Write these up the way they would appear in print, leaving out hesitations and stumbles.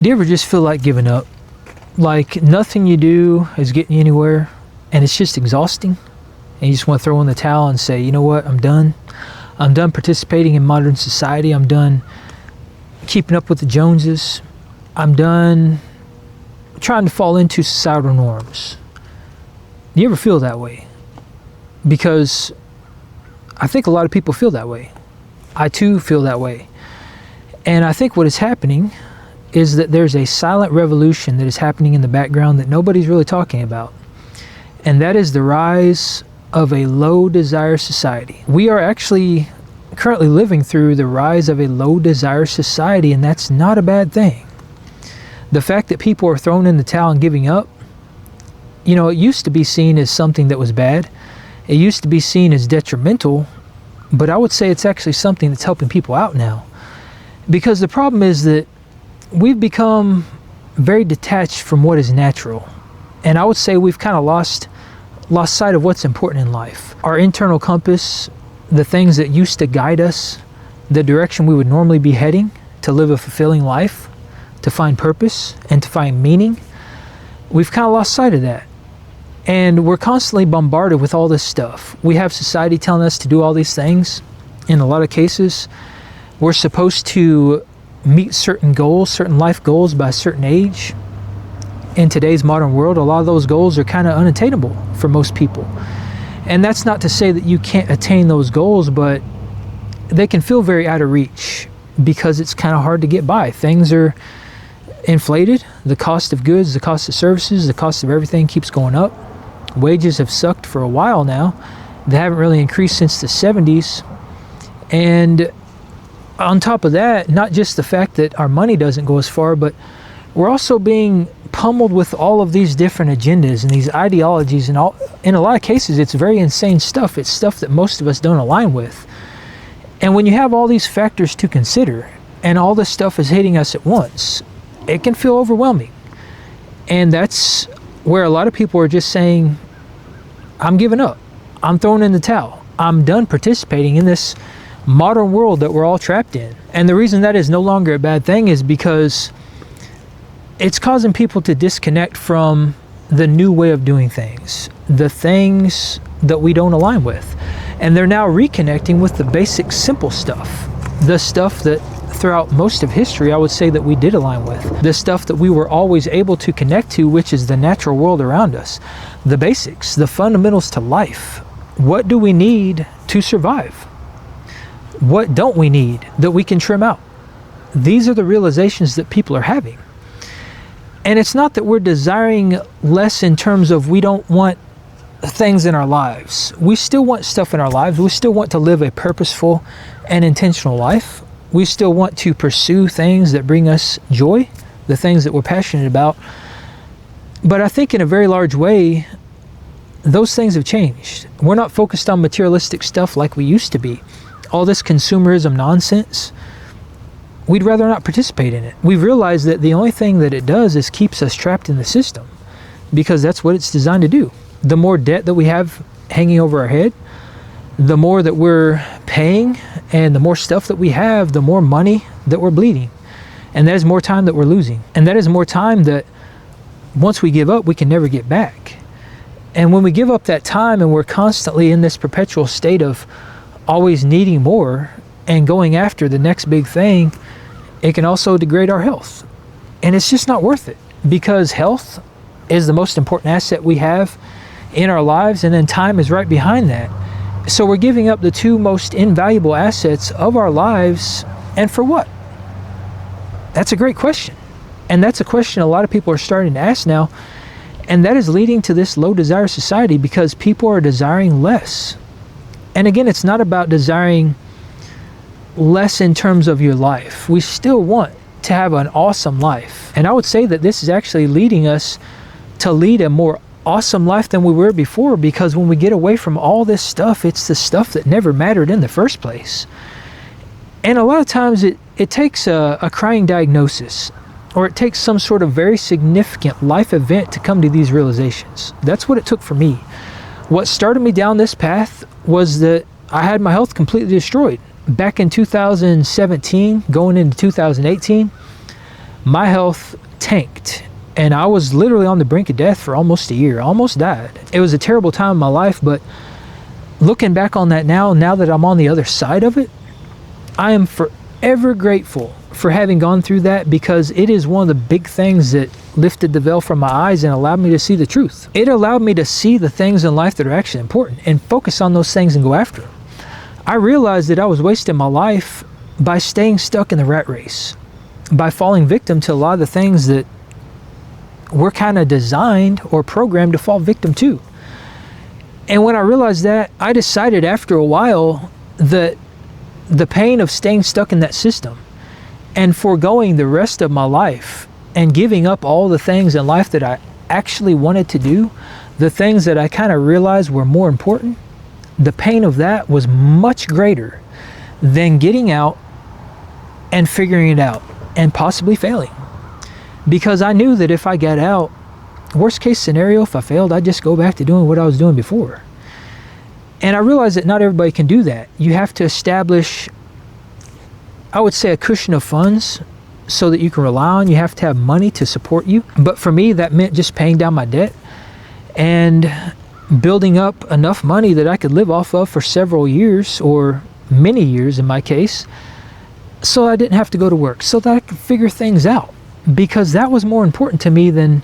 Do you ever just feel like giving up? Like nothing you do is getting you anywhere and it's just exhausting? And you just want to throw in the towel and say, you know what, I'm done. I'm done participating in modern society. I'm done keeping up with the Joneses. I'm done trying to fall into societal norms. Do you ever feel that way? Because I think a lot of people feel that way. I too feel that way. And I think what is happening is that there's a silent revolution that is happening in the background that nobody's really talking about. And that is the rise of a low desire society. We are actually currently living through the rise of a low desire society, and that's not a bad thing. The fact that people are throwing in the towel and giving up, you know, it used to be seen as something that was bad. It used to be seen as detrimental, but I would say it's actually something that's helping people out now. Because the problem is that we've become very detached from what is natural. And I would say we've kind of lost sight of what's important in life. Our internal compass, the things that used to guide us, the direction we would normally be heading to live a fulfilling life, to find purpose and to find meaning, we've kind of lost sight of that. And we're constantly bombarded with all this stuff. We have society telling us to do all these things. In a lot of cases, we're supposed to meet certain goals, certain life goals by a certain age. In today's modern world, a lot of those goals are kind of unattainable for most people. And that's not to say that you can't attain those goals, but they can feel very out of reach because it's kind of hard to get by. Things are inflated. The cost of goods, the cost of services, the cost of everything keeps going up. Wages have sucked for a while now. They haven't really increased since the 70s. And on top of that, not just the fact that our money doesn't go as far, but we're also being pummeled with all of these different agendas and these ideologies, and all. In a lot of cases, it's very insane stuff. It's stuff that most of us don't align with. And when you have all these factors to consider, and all this stuff is hitting us at once, it can feel overwhelming. And that's where a lot of people are just saying, I'm giving up. I'm throwing in the towel. I'm done participating in this modern world that we're all trapped in. And the reason that is no longer a bad thing is because it's causing people to disconnect from the new way of doing things, the things that we don't align with. And they're now reconnecting with the basic simple stuff, the stuff that throughout most of history I would say that we did align with, the stuff that we were always able to connect to, which is the natural world around us, the basics, the fundamentals to life. What do we need to survive? What don't we need that we can trim out? These are the realizations that people are having. And it's not that we're desiring less in terms of we don't want things in our lives. We still want stuff in our lives. We still want to live a purposeful and intentional life. We still want to pursue things that bring us joy, the things that we're passionate about. But I think in a very large way, those things have changed. We're not focused on materialistic stuff like we used to be. All this consumerism nonsense, we'd rather not participate in it. We've realized that the only thing that it does is keeps us trapped in the system, because that's what it's designed to do. The more debt that we have hanging over our head, the more that we're paying, and the more stuff that we have, the more money that we're bleeding. And that is more time that we're losing. And that is more time that once we give up, we can never get back. And when we give up that time and we're constantly in this perpetual state of always needing more and going after the next big thing, it can also degrade our health. And it's just not worth it, because health is the most important asset we have in our lives, and then time is right behind that. So we're giving up the two most invaluable assets of our lives, and for what? That's a great question. And that's a question a lot of people are starting to ask now. And that is leading to this low desire society, because people are desiring less. And again, it's not about desiring less in terms of your life. We still want to have an awesome life. And I would say that this is actually leading us to lead a more awesome life than we were before, because when we get away from all this stuff, it's the stuff that never mattered in the first place. And a lot of times it takes a crying diagnosis, or it takes some sort of very significant life event to come to these realizations. That's what it took for me. What started me down this path was that I had my health completely destroyed. Back in 2017, going into 2018, my health tanked. And I was literally on the brink of death for almost a year. I almost died. It was a terrible time in my life, but looking back on that now that I'm on the other side of it, I am forever grateful for having gone through that, because it is one of the big things that lifted the veil from my eyes and allowed me to see the truth. It allowed me to see the things in life that are actually important and focus on those things and go after them. I realized that I was wasting my life by staying stuck in the rat race, by falling victim to a lot of the things that we're kind of designed or programmed to fall victim to. And when I realized that, I decided after a while that the pain of staying stuck in that system and foregoing the rest of my life and giving up all the things in life that I actually wanted to do, the things that I kind of realized were more important, the pain of that was much greater than getting out and figuring it out and possibly failing. Because I knew that if I got out, worst case scenario, if I failed, I'd just go back to doing what I was doing before. And I realized that not everybody can do that. You have to establish, I would say, a cushion of funds so that you can rely on. You have to have money to support you. But for me, that meant just paying down my debt and building up enough money that I could live off of for several years, or many years in my case, so I didn't have to go to work, so that I could figure things out. Because that was more important to me than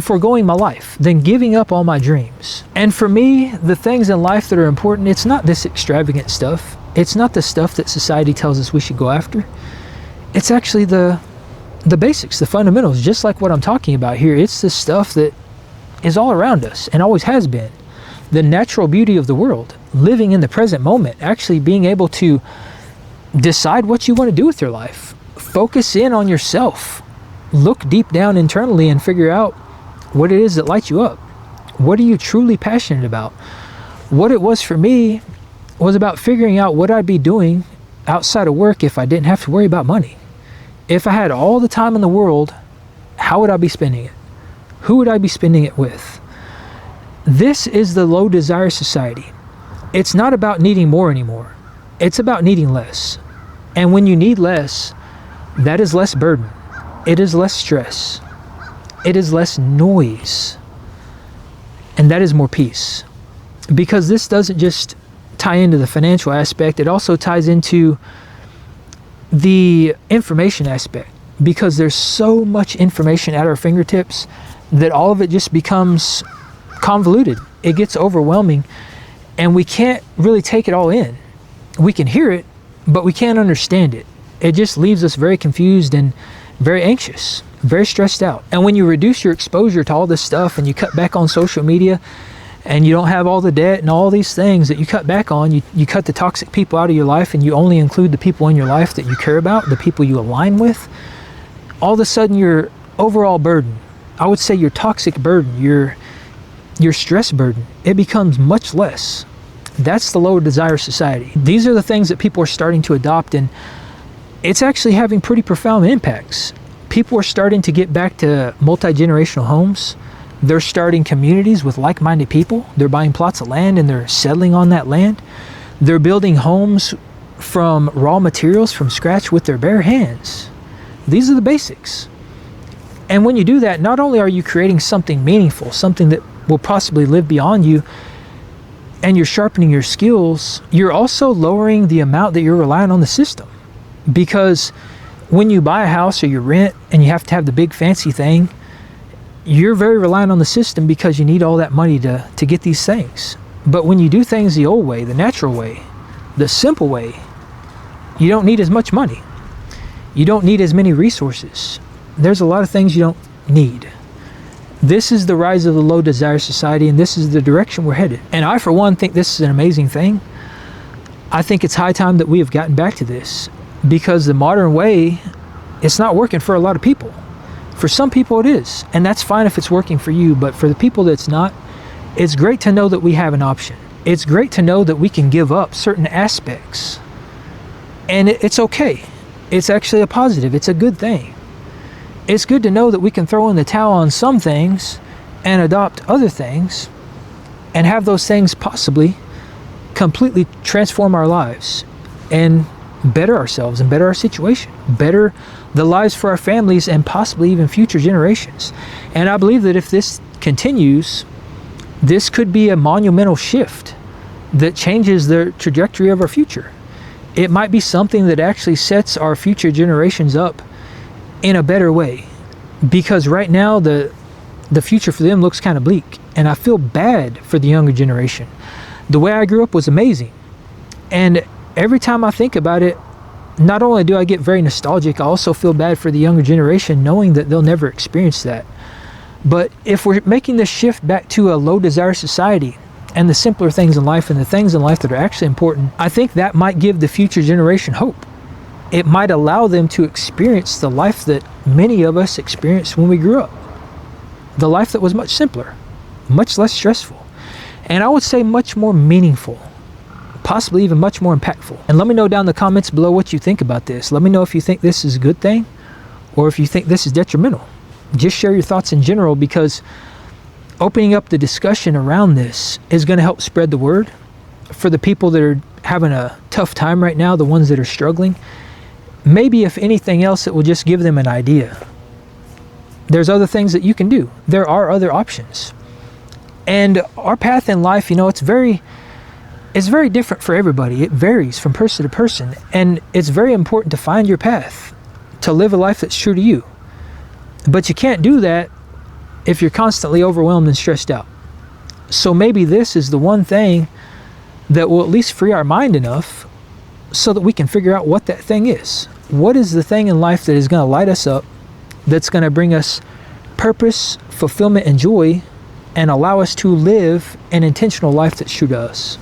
foregoing my life, than giving up all my dreams. And for me, the things in life that are important, it's not this extravagant stuff. It's not the stuff that society tells us we should go after. It's actually the basics, the fundamentals, just like what I'm talking about here. It's the stuff that is all around us and always has been. The natural beauty of the world, living in the present moment, actually being able to decide what you want to do with your life. Focus in on yourself. Look deep down internally and figure out what it is that lights you up. What are you truly passionate about? What it was for me was about figuring out what I'd be doing outside of work if I didn't have to worry about money. If I had all the time in the world, how would I be spending it? Who would I be spending it with? This is the low desire society. It's not about needing more anymore. It's about needing less. And when you need less, that is less burden. It is less stress. It is less noise. And that is more peace. Because this doesn't just tie into the financial aspect, it also ties into the information aspect. Because there's so much information at our fingertips that all of it just becomes convoluted. It gets overwhelming and we can't really take it all in. We can hear it, but we can't understand it. It just leaves us very confused and very anxious, very stressed out. And when you reduce your exposure to all this stuff and you cut back on social media and you don't have all the debt and all these things that you cut back on, you cut the toxic people out of your life and you only include the people in your life that you care about, the people you align with, all of a sudden your overall burden, I would say your toxic burden, your stress burden, it becomes much less. That's the lower desire society. These are the things that people are starting to adopt, and it's actually having pretty profound impacts. People are starting to get back to multi-generational homes. They're starting communities with like-minded people. They're buying plots of land and they're settling on that land. They're building homes from raw materials from scratch with their bare hands. These are the basics. And when you do that, not only are you creating something meaningful, something that will possibly live beyond you, and you're sharpening your skills, you're also lowering the amount that you're relying on the system. Because when you buy a house or you rent and you have to have the big fancy thing, you're very reliant on the system because you need all that money to get these things. But when you do things the old way, the natural way, the simple way, you don't need as much money. You don't need as many resources. There's a lot of things you don't need. This is the rise of the low desire society, and this is the direction we're headed. And I, for one, think this is an amazing thing. I think it's high time that we have gotten back to this, because the modern way, it's not working for a lot of people. For some people it is, and that's fine if it's working for you, but for the people that's not, it's great to know that we have an option. It's great to know that we can give up certain aspects, and it's okay. It's actually a positive. It's a good thing. It's good to know that we can throw in the towel on some things and adopt other things and have those things possibly completely transform our lives and better ourselves and better our situation, better the lives for our families and possibly even future generations. And I believe that if this continues, this could be a monumental shift that changes the trajectory of our future. It might be something that actually sets our future generations up in a better way, because right now the future for them looks kind of bleak, and I feel bad for the younger generation. The way I grew up was amazing, and every time I think about it, not only do I get very nostalgic, I also feel bad for the younger generation, knowing that they'll never experience that. But if we're making this shift back to a low desire society and the simpler things in life and the things in life that are actually important, I think that might give the future generation hope. It might allow them to experience the life that many of us experienced when we grew up. The life that was much simpler, much less stressful, and I would say much more meaningful, possibly even much more impactful. And let me know down in the comments below what you think about this. Let me know if you think this is a good thing or if you think this is detrimental. Just share your thoughts in general, because opening up the discussion around this is going to help spread the word for the people that are having a tough time right now, the ones that are struggling. Maybe if anything else, it will just give them an idea. There's other things that you can do. There are other options. And our path in life, it's very different for everybody. It varies from person to person. And it's very important to find your path, to live a life that's true to you. But you can't do that if you're constantly overwhelmed and stressed out. So maybe this is the one thing that will at least free our mind enough so that we can figure out what that thing is. What is the thing in life that is going to light us up, that's going to bring us purpose, fulfillment, and joy, and allow us to live an intentional life that's true to us?